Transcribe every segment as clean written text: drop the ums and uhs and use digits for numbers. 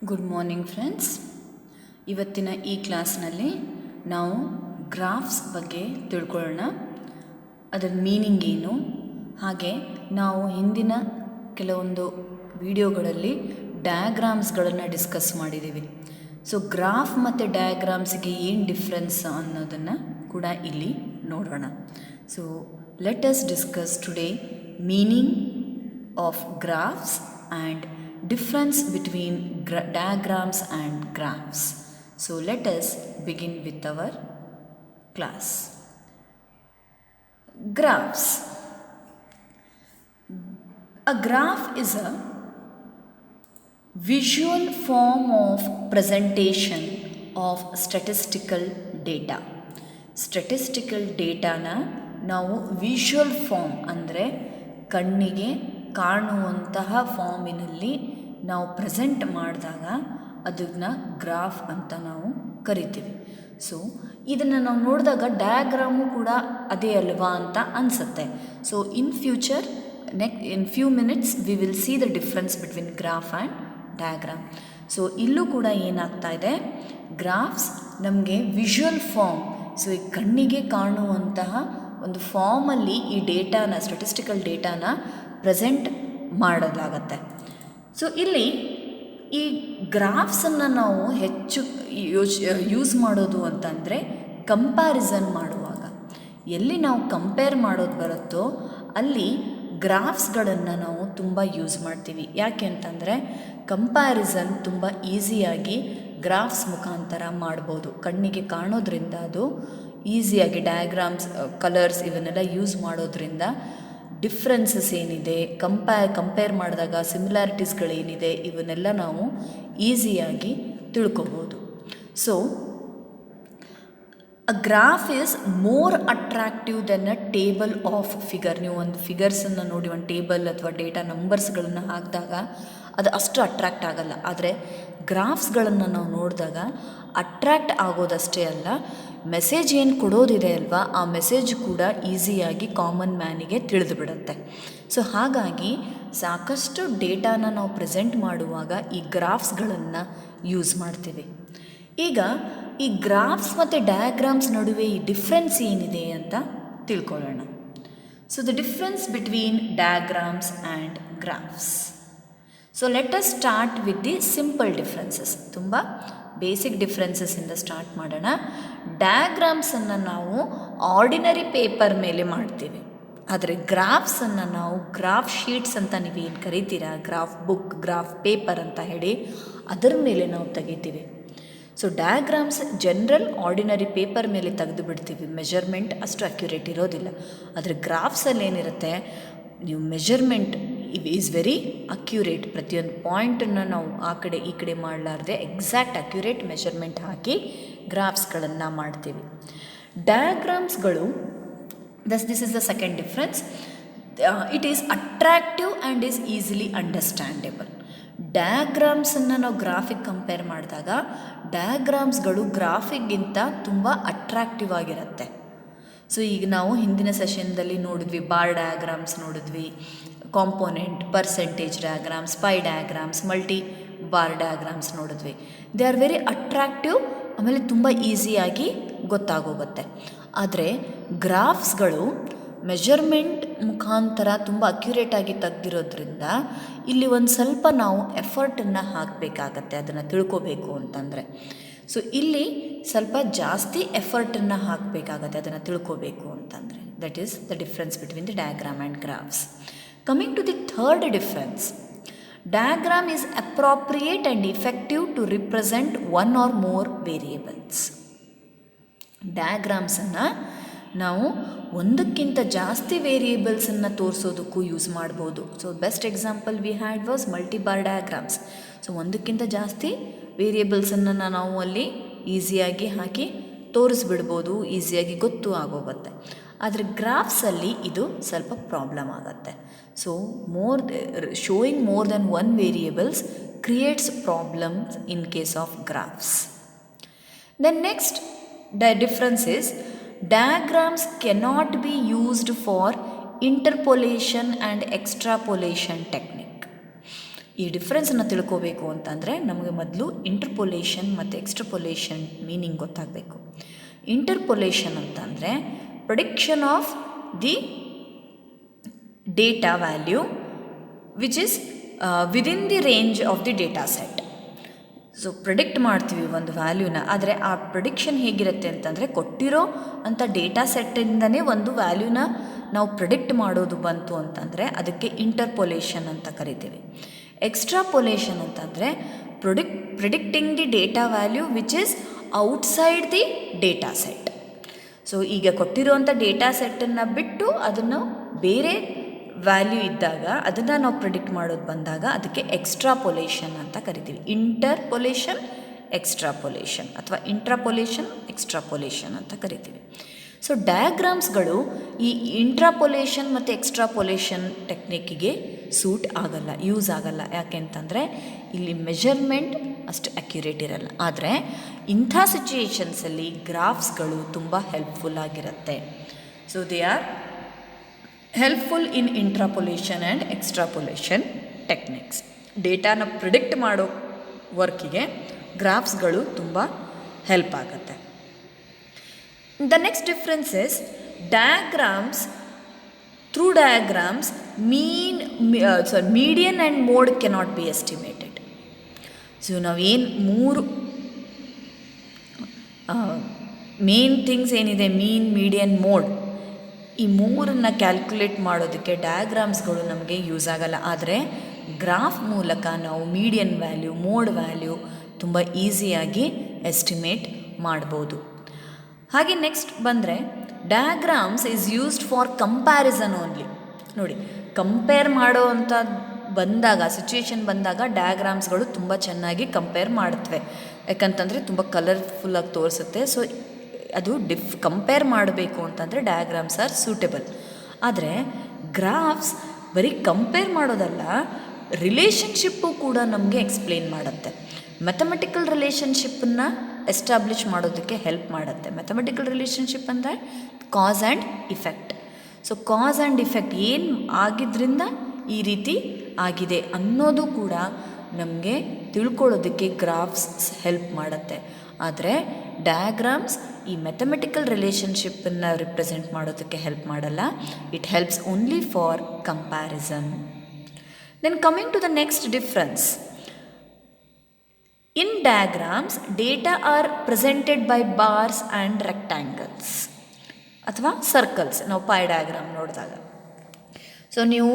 Good morning friends. ಇವತ್ತಿನ ಈ ಕ್ಲಾಸ್ನಲ್ಲಿ ನಾವು ಗ್ರಾಫ್ಸ್ ಬಗ್ಗೆ ತಿಳ್ಕೊಳ್ಳೋಣ. ಅದರ ಮೀನಿಂಗ್ ಏನು, ಹಾಗೆ ನಾವು ಹಿಂದಿನ ಕೆಲವೊಂದು ವಿಡಿಯೋಗಳಲ್ಲಿ ಡಯಾಗ್ರಾಮ್ಸ್ಗಳನ್ನು ಡಿಸ್ಕಸ್ ಮಾಡಿದ್ದೀವಿ. ಸೊ ಗ್ರಾಫ್ ಮತ್ತು ಡಯಾಗ್ರಾಮ್ಸ್ಗೆ ಏನು ಡಿಫ್ರೆನ್ಸ್ ಅನ್ನೋದನ್ನು ಕೂಡ ಇಲ್ಲಿ ನೋಡೋಣ. So let us discuss today meaning of graphs and difference between diagrams and graphs. So let us begin with our class. Graphs. A graph is a visual form of presentation of statistical data. Statistical dataನ ನಾವು visual form ಅಂದರೆ ಕಣ್ಣಿಗೆ ಕಾಣುವಂತಹ ಫಾರ್ಮಿನಲ್ಲಿ ನಾವು present ಮಾಡಿದಾಗ ಅದನ್ನು graph ಅಂತ ನಾವು ಕರಿತೀವಿ. ಸೊ ಇದನ್ನು ನಾವು ನೋಡಿದಾಗ ಡಯಾಗ್ರಾಮು ಕೂಡ ಅದೇ ಅಲ್ವಾ ಅಂತ ಅನಿಸುತ್ತೆ. So in future in few minutes we will see the difference between graph and diagram. So ಇಲ್ಲೂ ಕೂಡ ಏನಾಗ್ತಾ ಇದೆ, ಗ್ರಾಫ್ಸ್ ನಮಗೆ ವಿಷುವಲ್ ಫಾರ್ಮ್, ಸೊ ಈ ಕಣ್ಣಿಗೆ ಕಾಣುವಂತಹ ಒಂದು ಫಾರ್ಮಲ್ಲಿ ಈ ಡೇಟಾನ, ಸ್ಟ್ಯಾಟಿಸ್ಟಿಕಲ್ ಡೇಟಾನ ಪ್ರೆಸೆಂಟ್ ಮಾಡೋದಾಗತ್ತೆ. ಸೊ ಇಲ್ಲಿ ಈ ಗ್ರಾಫ್ಸನ್ನು ನಾವು ಹೆಚ್ಚು ಯೂಸ್ ಮಾಡೋದು ಅಂತಂದರೆ ಕಂಪ್ಯಾರಿಸನ್ ಮಾಡುವಾಗ. ಎಲ್ಲಿ ನಾವು ಕಂಪೇರ್ ಮಾಡೋದು ಬರುತ್ತೋ ಅಲ್ಲಿ ಗ್ರಾಫ್ಸ್ಗಳನ್ನು ನಾವು ತುಂಬ ಯೂಸ್ ಮಾಡ್ತೀವಿ. ಯಾಕೆ ಅಂತಂದರೆ ಕಂಪ್ಯಾರಿಸನ್ ತುಂಬ ಈಸಿಯಾಗಿ ಗ್ರಾಫ್ಸ್ ಮುಖಾಂತರ ಮಾಡ್ಬೋದು. ಕಣ್ಣಿಗೆ ಕಾಣೋದ್ರಿಂದ ಅದು ಈಸಿಯಾಗಿ ಡಯಾಗ್ರಾಮ್ಸ್, ಕಲರ್ಸ್ ಇವನ್ನೆಲ್ಲ ಯೂಸ್ ಮಾಡೋದ್ರಿಂದ ಡಿಫ್ರೆನ್ಸಸ್ ಏನಿದೆ, ಕಂಪೇರ್ ಮಾಡಿದಾಗ ಸಿಮಿಲಾರಿಟೀಸ್ಗಳೇನಿದೆ ಇವನ್ನೆಲ್ಲ ನಾವು ಈಸಿಯಾಗಿ ತಿಳ್ಕೊಬೋದು. So a graph is more attractive than a table of figure. ನೀವು ಒಂದು ಫಿಗರ್ಸನ್ನು ನೋಡಿ, ಒಂದು ಟೇಬಲ್ ಅಥವಾ ಡೇಟಾ ನಂಬರ್ಸ್ಗಳನ್ನು ಹಾಕಿದಾಗ ಅದು ಅಷ್ಟು ಅಟ್ರ್ಯಾಕ್ಟ್ ಆಗಲ್ಲ. ಆದರೆ ಗ್ರಾಫ್ಸ್ಗಳನ್ನು ನಾವು ನೋಡಿದಾಗ ಅಟ್ರ್ಯಾಕ್ಟ್ ಆಗೋದಷ್ಟೇ ಅಲ್ಲ, ಮೆಸೇಜ್ ಏನು ಕೊಡೋದಿದೆ ಅಲ್ವಾ, ಆ ಮೆಸೇಜ್ ಕೂಡ ಈಸಿಯಾಗಿ ಕಾಮನ್ ಮ್ಯಾನಿಗೆ ತಿಳಿದು ಬಿಡುತ್ತೆ. ಸೊ ಹಾಗಾಗಿ ಸಾಕಷ್ಟು ಡೇಟಾನ ನಾವು ಪ್ರೆಸೆಂಟ್ ಮಾಡುವಾಗ ಈ ಗ್ರಾಫ್ಸ್ಗಳನ್ನು ಯೂಸ್ ಮಾಡ್ತೀವಿ. ಈಗ ಈ ಗ್ರಾಫ್ಸ್ ಮತ್ತು ಡಯಾಗ್ರಾಮ್ಸ್ ನಡುವೆ ಈ ಡಿಫ್ರೆನ್ಸ್ ಏನಿದೆ ಅಂತ ತಿಳ್ಕೊಳ್ಳೋಣ. So the difference between diagrams and graphs. So let us start with the simple differences. ತುಂಬ ಬೇಸಿಕ್ ಡಿಫ್ರೆನ್ಸಸ್ಸಿಂದ ಸ್ಟಾರ್ಟ್ ಮಾಡೋಣ. ಡಯಾಗ್ರಾಮ್ಸನ್ನು ನಾವು ಆರ್ಡಿನರಿ ಪೇಪರ್ ಮೇಲೆ ಮಾಡ್ತೀವಿ, ಆದರೆ ಗ್ರಾಫ್ಸನ್ನು ನಾವು ಗ್ರಾಫ್ ಶೀಟ್ಸ್ ಅಂತ ನೀವು ಏನು ಕರಿತೀರಾ, ಗ್ರಾಫ್ ಬುಕ್, ಗ್ರಾಫ್ ಪೇಪರ್ ಅಂತ ಹೇಳಿ ಅದರ ಮೇಲೆ ನಾವು ತೆಗಿತೀವಿ. So diagrams general ordinary paper ಮೇಲೆ ತೆಗೆದು ಬಿಡ್ತೀವಿ, ಮೆಜರ್ಮೆಂಟ್ ಅಷ್ಟು ಅಕ್ಯುರೇಟ್ ಇರೋದಿಲ್ಲ. ಆದರೆ ಗ್ರಾಫ್ಸಲ್ಲಿ ಏನಿರುತ್ತೆ, ನೀವು ಮೆಜರ್ಮೆಂಟ್ ಈಸ್ ವೆರಿ ಅಕ್ಯುರೇಟ್. ಪ್ರತಿಯೊಂದು ಪಾಯಿಂಟನ್ನು ನಾವು ಆ ಕಡೆ ಈ ಕಡೆ ಮಾಡಲಾರ್ದೆ ಎಕ್ಸಾಕ್ಟ್ ಅಕ್ಯುರೇಟ್ ಮೆಜರ್ಮೆಂಟ್ ಹಾಕಿ ಗ್ರಾಫ್ಸ್ಗಳನ್ನು ಮಾಡ್ತೀವಿ. ಡಯಾಗ್ರಾಮ್ಸ್ಗಳು, this is the second difference, it is attractive and is easily understandable. ಡಯಾಗ್ರಾಮ್ಸನ್ನು ನಾವು ಗ್ರಾಫಿಕ್ ಕಂಪೇರ್ ಮಾಡಿದಾಗ ಡಯಾಗ್ರಾಮ್ಸ್ಗಳು ಗ್ರಾಫಿಕ್ಗಿಂತ ತುಂಬ ಅಟ್ರಾಕ್ಟಿವ್ ಆಗಿರುತ್ತೆ. ಸೊ ಈಗ ನಾವು ಹಿಂದಿನ ಸೆಷನ್ದಲ್ಲಿ ನೋಡಿದ್ವಿ, ಬಾರ್ ಡಯಾಗ್ರಾಮ್ಸ್ ನೋಡಿದ್ವಿ, component, percentage diagrams, pie diagrams, multi bar diagrams ನೋಡಿದ್ವಿ. ದೇ ಆರ್ ವೆರಿ ಅಟ್ರಾಕ್ಟಿವ್, ಆಮೇಲೆ ತುಂಬ ಈಸಿಯಾಗಿ ಗೊತ್ತಾಗೋಗುತ್ತೆ. ಆದರೆ ಗ್ರಾಫ್ಸ್ಗಳು ಮೆಜರ್ಮೆಂಟ್ ಮುಖಾಂತರ ತುಂಬ ಅಕ್ಯುರೇಟಾಗಿ ತೆಗ್ದಿರೋದ್ರಿಂದ ಇಲ್ಲಿ ಒಂದು ಸ್ವಲ್ಪ ನಾವು ಎಫರ್ಟನ್ನು ಹಾಕಬೇಕಾಗತ್ತೆ ಅದನ್ನು ತಿಳ್ಕೊಬೇಕು ಅಂತಂದರೆ. ಸೊ ಇಲ್ಲಿ ಸ್ವಲ್ಪ ಜಾಸ್ತಿ ಎಫರ್ಟನ್ನು ಹಾಕಬೇಕಾಗತ್ತೆ ಅದನ್ನು ತಿಳ್ಕೊಬೇಕು ಅಂತಂದರೆ. That is the difference between the diagram and graphs. Coming to the third difference, diagram is appropriate and effective to represent one or more variables. ಡಯಾಗ್ರಾಮ್ಸನ್ನು ನಾವು ಒಂದಕ್ಕಿಂತ ಜಾಸ್ತಿ ವೇರಿಯೇಬಲ್ಸನ್ನು ತೋರಿಸೋದಕ್ಕೂ ಯೂಸ್ ಮಾಡ್ಬೋದು. So best example we had was multi bar diagrams. So ಒಂದಕ್ಕಿಂತ ಜಾಸ್ತಿ ವೇರಿಯೇಬಲ್ಸನ್ನು ನಾವು ಅಲ್ಲಿ ಈಸಿಯಾಗಿ ಹಾಕಿ ತೋರಿಸ್ಬಿಡ್ಬೋದು, ಈಸಿಯಾಗಿ ಗೊತ್ತು ಆಗೋಗುತ್ತೆ. ಆದರೆ ಗ್ರಾಫ್ಸಲ್ಲಿ ಇದು ಸ್ವಲ್ಪ ಪ್ರಾಬ್ಲಮ್ ಆಗುತ್ತೆ. So showing more than one variables creates problems in case of graphs. Then next difference is diagrams cannot be used for interpolation and extrapolation technique. ಈ ಡಿಫ್ರೆನ್ಸನ್ನು ತಿಳ್ಕೋಬೇಕು ಅಂತಂದರೆ ನಮಗೆ ಮೊದಲು ಇಂಟರ್ಪೊಲೇಷನ್ ಮತ್ತು ಎಕ್ಸ್ಟ್ರಪೊಲೇಷನ್ ಮೀನಿಂಗ್ ಗೊತ್ತಾಗಬೇಕು. ಇಂಟರ್ಪೊಲೇಷನ್ ಅಂತಂದರೆ prediction of the data value which is within the range of the data set. So predict ಮಾಡ್ತೀವಿ ಒಂದು ವ್ಯಾಲ್ಯೂನ, ಆದರೆ ಆ ಪ್ರಿಡಿಕ್ಷನ್ ಹೇಗಿರುತ್ತೆ ಅಂತಂದರೆ ಕೊಟ್ಟಿರೋ ಅಂಥ ಡೇಟಾ ಸೆಟ್ಟಿಂದನೇ ಒಂದು ವ್ಯಾಲ್ಯೂನ ನಾವು ಪ್ರಿಡಿಕ್ಟ್ ಮಾಡೋದು ಬಂತು ಅಂತಂದರೆ ಅದಕ್ಕೆ ಇಂಟರ್ಪೊಲೇಷನ್ ಅಂತ ಕರಿತೀವಿ. ಎಕ್ಸ್ಟ್ರಾಪೊಲೇಷನ್ ಅಂತಂದರೆ predicting the data value which is outside the data set. So ಈಗ ಕೊಟ್ಟಿರುವಂಥ ಡೇಟಾ ಸೆಟ್ಟನ್ನು ಬಿಟ್ಟು ಅದನ್ನು ಬೇರೆ ವ್ಯಾಲ್ಯೂ ಇದ್ದಾಗ ಅದನ್ನು ನಾವು ಪ್ರಿಡಿಕ್ಟ್ ಮಾಡೋದು ಬಂದಾಗ ಅದಕ್ಕೆ ಎಕ್ಸ್ಟ್ರಾಪೊಲೇಷನ್ ಅಂತ ಕರಿತೀವಿ. ಇಂಟರ್ಪೊಲೇಷನ್, ಎಕ್ಸ್ಟ್ರಾಪೊಲೇಷನ್ ಅಥವಾ ಇಂಟ್ರಾಪೊಲೇಷನ್, ಎಕ್ಸ್ಟ್ರಾಪೊಲೇಷನ್ ಅಂತ ಕರಿತೀವಿ. ಸೊ ಡಯಾಗ್ರಾಮ್ಸ್ಗಳು ಈ ಇಂಟ್ರಾಪೊಲೇಷನ್ ಮತ್ತು ಎಕ್ಸ್ಟ್ರಾಪೊಲೇಷನ್ ಟೆಕ್ನಿಕ್ಕಿಗೆ ಸೂಟ್ ಆಗಲ್ಲ, ಯೂಸ್ ಆಗಲ್ಲ. ಯಾಕೆ ಅಂತಂದರೆ ಇಲ್ಲಿ ಮೆಷರ್ಮೆಂಟ್ ಅಷ್ಟು ಅಕ್ಯುರೇಟ್ ಇರಲ್ಲ. ಆದರೆ ಇಂಥ ಸಿಚುಯೇಷನ್ಸಲ್ಲಿ ಗ್ರಾಫ್ಸ್ಗಳು ತುಂಬ ಹೆಲ್ಪ್ಫುಲ್ ಆಗಿರುತ್ತೆ. So they are helpful in interpolation and extrapolation techniques. ಡೇಟಾನ ಪ್ರಿಡಿಕ್ಟ್ ಮಾಡೋ ವರ್ಕಿಗೆ ಗ್ರಾಫ್ಸ್ಗಳು ತುಂಬ ಹೆಲ್ಪ್ ಆಗುತ್ತೆ. The next difference is diagrams. Through diagrams median and mode cannot be estimated. So ನಾವೇನು ಮೂರು ಮೇನ್ ಥಿಂಗ್ಸ್ ಏನಿದೆ, ಮೀನ್, ಮೀಡಿಯನ್, ಮೋಡ್, ಈ ಮೂರನ್ನು ಕ್ಯಾಲ್ಕುಲೇಟ್ ಮಾಡೋದಕ್ಕೆ ಡಯಾಗ್ರಾಮ್ಸ್ಗಳು ನಮಗೆ ಯೂಸ್ ಆಗಲ್ಲ. ಆದರೆ ಗ್ರಾಫ್ ಮೂಲಕ ನಾವು ಮೀಡಿಯನ್ ವ್ಯಾಲ್ಯೂ, ಮೋಡ್ ವ್ಯಾಲ್ಯೂ ತುಂಬ ಈಸಿಯಾಗಿ ಎಸ್ಟಿಮೇಟ್ ಮಾಡ್ಬೋದು. ಹಾಗೆ ನೆಕ್ಸ್ಟ್ ಬಂದರೆ diagrams is used for comparison only. ನೋಡಿ, ಕಂಪೇರ್ ಮಾಡೋ ಅಂಥ ಬಂದಾಗ, ಸಿಚುಯೇಷನ್ ಬಂದಾಗ ಡಯಾಗ್ರಾಮ್ಸ್ಗಳು ತುಂಬ ಚೆನ್ನಾಗಿ ಕಂಪೇರ್ ಮಾಡುತ್ತವೆ. ಯಾಕಂತಂದರೆ ತುಂಬ ಕಲರ್ಫುಲ್ಲಾಗಿ ತೋರಿಸುತ್ತೆ. ಸೊ ಅದು ಕಂಪೇರ್ ಮಾಡಬೇಕು ಅಂತಂದರೆ ಡಯಾಗ್ರಾಮ್ಸ್ ಆರ್ ಸೂಟೇಬಲ್. ಆದರೆ ಗ್ರಾಫ್ಸ್ ಬರೀ ಕಂಪೇರ್ ಮಾಡೋದಲ್ಲ, ರಿಲೇಷನ್ಶಿಪ್ಪು ಕೂಡ ನಮಗೆ ಎಕ್ಸ್ಪ್ಲೇನ್ ಮಾಡುತ್ತೆ. ಮ್ಯಾಥಮೆಟಿಕಲ್ ರಿಲೇಷನ್ಶಿಪ್ಪನ್ನು ಎಸ್ಟಾಬ್ಲಿಷ್ ಮಾಡೋದಕ್ಕೆ ಹೆಲ್ಪ್ ಮಾಡುತ್ತೆ. ಮ್ಯಾಥಮೆಟಿಕಲ್ ರಿಲೇಷನ್ಶಿಪ್ ಅಂದರೆ cause and effect. So cause and effect ಏನು ಆಗಿದ್ದರಿಂದ ಈ ರೀತಿ ಆಗಿದೆ ಅನ್ನೋದು ಕೂಡ ನಮಗೆ ತಿಳ್ಕೊಳ್ಳೋದಕ್ಕೆ ಗ್ರಾಫ್ಸ್ ಹೆಲ್ಪ್ ಮಾಡುತ್ತೆ. ಆದರೆ ಡಯಾಗ್ರಾಮ್ಸ್ ಈ ಮ್ಯಾಥಮೆಟಿಕಲ್ ರಿಲೇಷನ್ಶಿಪ್ಪನ್ನು ರಿಪ್ರೆಸೆಂಟ್ ಮಾಡೋದಕ್ಕೆ ಹೆಲ್ಪ್ ಮಾಡಲ್ಲ. It helps only for comparison. Then coming to the next difference. In diagrams data are presented by bars and rectangles ಅಥವಾ ಸರ್ಕಲ್ಸ್. ನಾವು ಪೈ ಡಯಾಗ್ರಾಮ್ ನೋಡಿದಾಗ, ಸೊ ನೀವು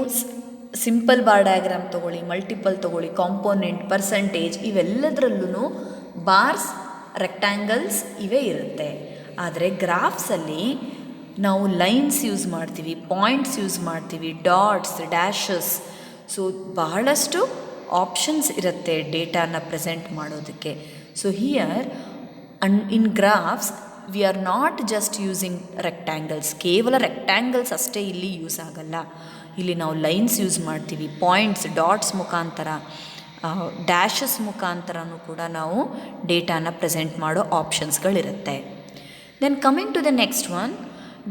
ಸಿಂಪಲ್ ಬಾರ್ ಡಯಾಗ್ರಾಮ್ ತೊಗೊಳ್ಳಿ, multiple ತೊಗೊಳ್ಳಿ, component, percentage, ಇವೆಲ್ಲದರಲ್ಲೂ bars, rectangles ಇವೇ ಇರುತ್ತೆ. ಆದರೆ ಗ್ರಾಫ್ಸಲ್ಲಿ ನಾವು ಲೈನ್ಸ್ ಯೂಸ್ ಮಾಡ್ತೀವಿ, ಪಾಯಿಂಟ್ಸ್ ಯೂಸ್ ಮಾಡ್ತೀವಿ, ಡಾಟ್ಸ್, ಡ್ಯಾಶಸ್. ಸೊ ಬಹಳಷ್ಟು ಆಪ್ಷನ್ಸ್ ಇರುತ್ತೆ ಡೇಟಾನ ಪ್ರೆಸೆಂಟ್ ಮಾಡೋದಕ್ಕೆ. So here in graphs we are not just using rectangles. ಕೇವಲ ರೆಕ್ಟ್ಯಾಂಗಲ್ಸ್ ಅಷ್ಟೇ ಇಲ್ಲಿ ಯೂಸ್ ಆಗಲ್ಲ. ಇಲ್ಲಿ ನಾವು ಲೈನ್ಸ್ ಯೂಸ್ ಮಾಡ್ತೀವಿ, ಪಾಯಿಂಟ್ಸ್, ಡಾಟ್ಸ್ ಮುಖಾಂತರ, ಡ್ಯಾಶಸ್ ಮುಖಾಂತರನೂ ಕೂಡ ನಾವು ಡೇಟಾನ ಪ್ರೆಸೆಂಟ್ ಮಾಡೋ ಆಪ್ಷನ್ಸ್ಗಳಿರುತ್ತೆ. Then coming to the next one,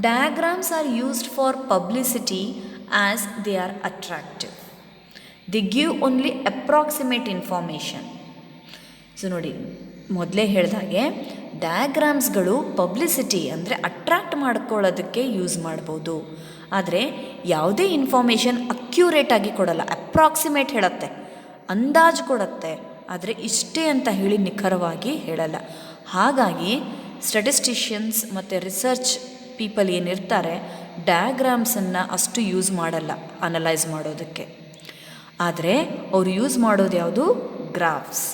diagrams are used for publicity as they are attractive. They give only approximate information. So ನೋಡಿ, ಮೊದಲೇ ಹೇಳಿದಾಗೆ ಡಯಾಗ್ರಾಮ್ಸ್ಗಳು ಪಬ್ಲಿಸಿಟಿ ಅಂದರೆ ಅಟ್ರಾಕ್ಟ್ ಮಾಡ್ಕೊಳ್ಳೋದಕ್ಕೆ ಯೂಸ್ ಮಾಡ್ಬೋದು. ಆದರೆ ಯಾವುದೇ ಇನ್ಫಾರ್ಮೇಷನ್ ಅಕ್ಯುರೇಟಾಗಿ ಕೊಡಲ್ಲ, ಅಪ್ರಾಕ್ಸಿಮೇಟ್ ಹೇಳುತ್ತೆ, ಅಂದಾಜು ಕೊಡುತ್ತೆ. ಆದರೆ ಇಷ್ಟೇ ಅಂತ ಹೇಳಿ ನಿಖರವಾಗಿ ಹೇಳಲ್ಲ. ಹಾಗಾಗಿ ಸ್ಟ್ಯಾಟಿಸ್ಟಿಷಿಯನ್ಸ್ ಮತ್ತು ರಿಸರ್ಚ್ ಪೀಪಲ್ ಏನಿರ್ತಾರೆ ಡಯಾಗ್ರಾಮ್ಸನ್ನು ಅಷ್ಟು ಯೂಸ್ ಮಾಡಲ್ಲ ಅನಲೈಸ್ ಮಾಡೋದಕ್ಕೆ. ಆದರೆ ಅವರು ಯೂಸ್ ಮಾಡೋದು ಯಾವುದು? Graphs.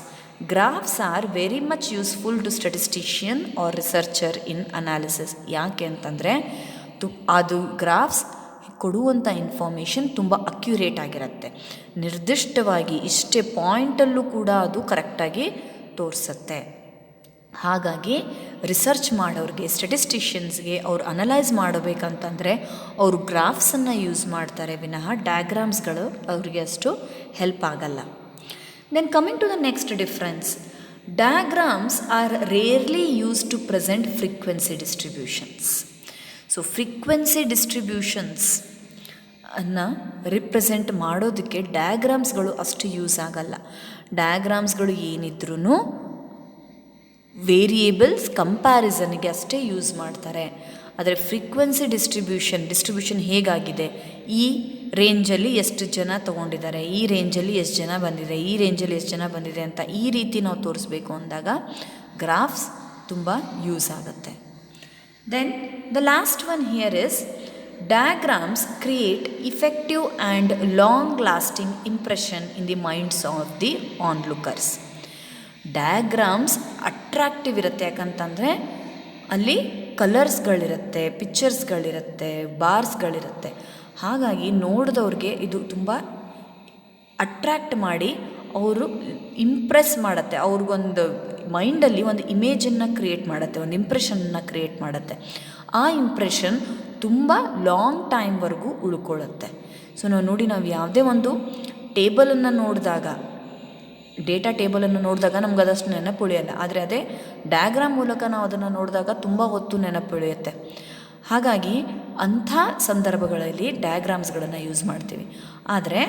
Graphs are very much useful to statistician or researcher in analysis. ಯಾಕೆ ಅಂತಂದರೆ ಅದು ಗ್ರಾಫ್ಸ್ ಕೊಡುವಂಥ ಇನ್ಫಾರ್ಮೇಷನ್ ತುಂಬ ಅಕ್ಯುರೇಟ್ ಆಗಿರುತ್ತೆ. ನಿರ್ದಿಷ್ಟವಾಗಿ ಇಷ್ಟೇ ಪಾಯಿಂಟಲ್ಲೂ ಕೂಡ ಅದು ಕರೆಕ್ಟಾಗಿ ತೋರಿಸುತ್ತೆ. ಹಾಗಾಗಿ ರಿಸರ್ಚ್ ಮಾಡೋರಿಗೆ, ಸ್ಟ್ಯಾಟಿಸ್ಟಿಷಿಯನ್ಸ್ಗೆ ಅವ್ರು ಅನಲೈಸ್ ಮಾಡಬೇಕಂತಂದರೆ ಅವರು ಗ್ರಾಫ್ಸನ್ನು ಯೂಸ್ ಮಾಡ್ತಾರೆ ವಿನಃ ಡಯಾಗ್ರಾಮ್ಸ್ಗಳು ಅವರಿಗೆ ಅಷ್ಟು ಹೆಲ್ಪ್ ಆಗಲ್ಲ. Then coming to the next difference, diagrams are rarely use to present frequency distributions. So frequency distributions ಅನ್ನು ರಿಪ್ರೆಸೆಂಟ್ ಮಾಡೋದಕ್ಕೆ ಡಯಾಗ್ರಾಮ್ಸ್ಗಳು ಅಷ್ಟು ಯೂಸ್ ಆಗಲ್ಲ. ಡಯಾಗ್ರಾಮ್ಸ್ಗಳು ಏನಿದ್ರೂ ವೇರಿಯೇಬಲ್ಸ್ ಕಂಪ್ಯಾರಿಸನ್ಗೆ ಅಷ್ಟೇ ಯೂಸ್ ಮಾಡ್ತಾರೆ. ಆದರೆ ಫ್ರೀಕ್ವೆನ್ಸಿ ಡಿಸ್ಟ್ರಿಬ್ಯೂಷನ್ ಹೇಗಾಗಿದೆ, ಈ ರೇಂಜಲ್ಲಿ ಎಷ್ಟು ಜನ ತೊಗೊಂಡಿದ್ದಾರೆ, ಈ ರೇಂಜಲ್ಲಿ ಎಷ್ಟು ಜನ ಬಂದಿದೆ, ಈ ರೇಂಜಲ್ಲಿ ಎಷ್ಟು ಜನ ಬಂದಿದೆ ಅಂತ ಈ ರೀತಿ ನಾವು ತೋರಿಸ್ಬೇಕು ಅಂದಾಗ ಗ್ರಾಫ್ಸ್ ತುಂಬ ಯೂಸ್ ಆಗುತ್ತೆ. Then the last one here is diagrams create effective and long lasting impression in the minds of the onlookers. Diagrams attractive ಇರುತ್ತೆ, ಯಾಕಂತಂದರೆ ಅಲ್ಲಿ ಕಲರ್ಸ್ಗಳಿರುತ್ತೆ, ಪಿಕ್ಚರ್ಸ್ಗಳಿರುತ್ತೆ, ಬಾರ್ಸ್ಗಳಿರುತ್ತೆ. ಹಾಗಾಗಿ ನೋಡಿದವ್ರಿಗೆ ಇದು ತುಂಬ ಅಟ್ರ್ಯಾಕ್ಟ್ ಮಾಡಿ ಅವರು ಇಂಪ್ರೆಸ್ ಮಾಡುತ್ತೆ, ಅವ್ರಿಗೊಂದು ಮೈಂಡಲ್ಲಿ ಒಂದು ಇಮೇಜನ್ನು ಕ್ರಿಯೇಟ್ ಮಾಡುತ್ತೆ, ಒಂದು ಇಂಪ್ರೆಷನ್ನ ಕ್ರಿಯೇಟ್ ಮಾಡುತ್ತೆ. ಆ ಇಂಪ್ರೆಷನ್ ತುಂಬ ಲಾಂಗ್ ಟೈಮ್ವರೆಗೂ ಉಳ್ಕೊಳ್ಳುತ್ತೆ. ಸೊ ನಾವು ಯಾವುದೇ ಒಂದು ಟೇಬಲನ್ನು ನೋಡಿದಾಗ, ಡೇಟಾ ಟೇಬಲನ್ನು ನೋಡಿದಾಗ ನಮ್ಗೆ ಅದಷ್ಟು ನೆನಪುಳಿಯಲ್ಲ. ಆದರೆ ಅದೇ ಡಯಾಗ್ರಾಮ್ ಮೂಲಕ ನಾವು ಅದನ್ನು ನೋಡಿದಾಗ ತುಂಬ ಹೊತ್ತು ನೆನಪುಳಿಯುತ್ತೆ. ಹಾಗಾಗಿ ಅಂಥ ಸಂದರ್ಭಗಳಲ್ಲಿ ಡಯಾಗ್ರಾಮ್ಸ್ಗಳನ್ನು ಯೂಸ್ ಮಾಡ್ತೀವಿ. ಆದರೆ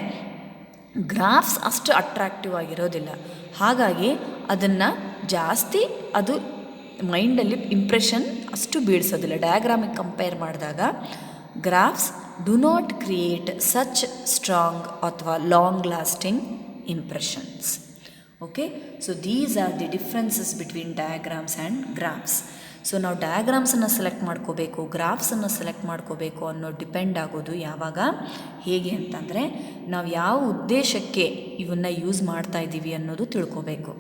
ಗ್ರಾಫ್ಸ್ ಅಷ್ಟು ಅಟ್ರಾಕ್ಟಿವ್ ಆಗಿರೋದಿಲ್ಲ. ಹಾಗಾಗಿ ಅದನ್ನು ಜಾಸ್ತಿ ಅದು ಮೈಂಡಲ್ಲಿ ಇಂಪ್ರೆಷನ್ ಅಷ್ಟು ಬೀಳಿಸೋದಿಲ್ಲ. ಡಯಾಗ್ರಾಮಿಗೆ ಕಂಪೇರ್ ಮಾಡಿದಾಗ graphs do not create such strong ಅಥವಾ long lasting impressions. Okay, so these are the differences between diagrams and graphs. So ನಾವು ಡಯಾಗ್ರಾಮ್ಸನ್ನು ಸೆಲೆಕ್ಟ್ ಮಾಡ್ಕೋಬೇಕು, ಗ್ರಾಫ್ಸನ್ನು ಸೆಲೆಕ್ಟ್ ಮಾಡ್ಕೋಬೇಕು ಅನ್ನೋ ಡಿಪೆಂಡ್ ಆಗೋದು ಯಾವಾಗ, ಹೇಗೆ ಅಂತಂದರೆ ನಾವು ಯಾವ ಉದ್ದೇಶಕ್ಕೆ ಇವನ್ನು ಯೂಸ್ ಮಾಡ್ತಾ ಇದ್ದೀವಿ ಅನ್ನೋದು ತಿಳ್ಕೋಬೇಕು.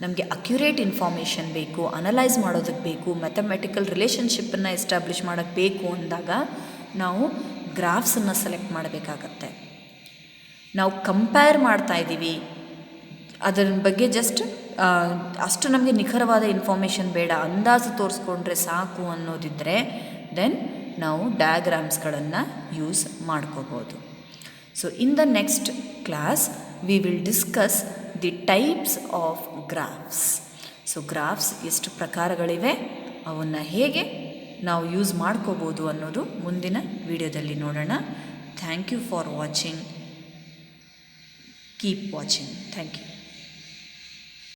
ನಮಗೆ ಅಕ್ಯುರೇಟ್ ಇನ್ಫಾರ್ಮೇಷನ್ ಬೇಕು, ಅನಲೈಸ್ ಮಾಡೋದಕ್ಕೆ ಬೇಕು, ಮ್ಯಾಥಮೆಟಿಕಲ್ ರಿಲೇಷನ್ಶಿಪ್ಪನ್ನು ಎಸ್ಟಾಬ್ಲಿಷ್ ಮಾಡೋಕ್ಕೆ ಬೇಕು ಅಂದಾಗ ನಾವು ಗ್ರಾಫ್ಸನ್ನು ಸೆಲೆಕ್ಟ್ ಮಾಡಬೇಕಾಗತ್ತೆ. ನಾವು ಕಂಪೇರ್ ಮಾಡ್ತಾ ಇದ್ದೀವಿ, ಅದರ ಬಗ್ಗೆ ಜಸ್ಟ್ ಅಷ್ಟು ನಮಗೆ ನಿಖರವಾದ ಇನ್ಫಾರ್ಮೇಷನ್ ಬೇಡ, ಅಂದಾಜು ತೋರಿಸ್ಕೊಂಡ್ರೆ ಸಾಕು ಅನ್ನೋದಿದ್ದರೆ ದೆನ್ ನಾವು ಡಯಾಗ್ರಾಮ್ಸ್ಗಳನ್ನು ಯೂಸ್ ಮಾಡ್ಕೋಬೋದು. So in the next class we will discuss the types of graphs. So graphs ಎಷ್ಟು ಪ್ರಕಾರಗಳಿವೆ, ಅವನ್ನು ಹೇಗೆ ನಾವು ಯೂಸ್ ಮಾಡ್ಕೋಬೋದು ಅನ್ನೋದು ಮುಂದಿನ ವಿಡಿಯೋದಲ್ಲಿ ನೋಡೋಣ. Thank you for watching. Keep watching. Thank you.